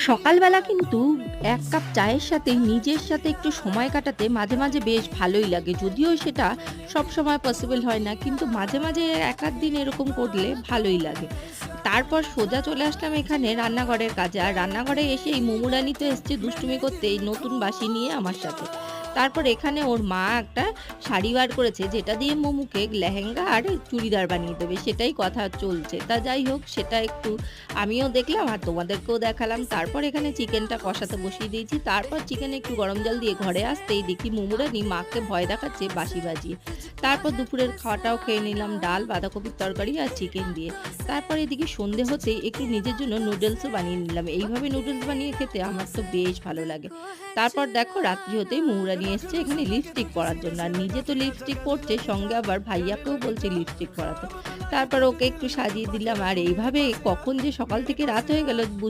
সকালবেলা কিন্তু ১ কাপ চায়ের সাথে নিজের সাথে একটু সময় কাটাতে মাঝে, মাঝে বেশ ভালোই লাগে। যদিও সেটা সবসময় পসিবল হয় না। কিন্তু মাঝে, মাঝে ১ আধ দিন এরকম করলে ভালোই লাগে। তারপর সোজা চলে আসলাম এখানে রান্নাঘরের কাজে। আর রান্নাঘরে এসেই মুমুরানি তো এসছে দুষ্টুমি করতে এই নতুন বাঁশি নিয়ে আমার সাথে। তারপর এখানে ওর মা একটা শাড়ি বার করেছে যেটা দিয়ে মোমুকে লেহেঙ্গা আর চুড়িদার বানিয়ে দেবে। সেটাই কথা চলছে। তা যাই হোক সেটা একটু আমিও দেখলাম আর তোমাদেরকেও দেখালাম। তারপর এখানে চিকেনটা কষাতে বসিয়ে দিয়েছি। তারপর চিকেনে একটু গরম জল দিয়ে ঘরে আসতেই দেখি মুমুরানি মাকে ভয় দেখাচ্ছে বাঁশি বাজিয়ে। তারপর দুপুরের খাওয়াটাও খেয়ে নিলাম ডাল, বাঁধাকপির তরকারি আর চিকেন দিয়ে। তারপর এদিকে সন্ধে হতেই একটু নিজের জন্য নুডলসও বানিয়ে নিলাম। এইভাবে নুডলস বানিয়ে খেতে আমার তো বেশ ভালো লাগে। তারপর দেখো রাত্রি হতেই মৌরা নিয়ে এসছে এখানে লিপস্টিক পরার জন্য। আর নিজে তো লিপস্টিক পড়ছে, সঙ্গে আবার ভাইয়াকেও বলছে লিপস্টিক পরাতে। তারপর ওকে একটু সাজিয়ে দিলাম। আর এইভাবে কখন যে সকাল থেকে রাত হয়ে গেল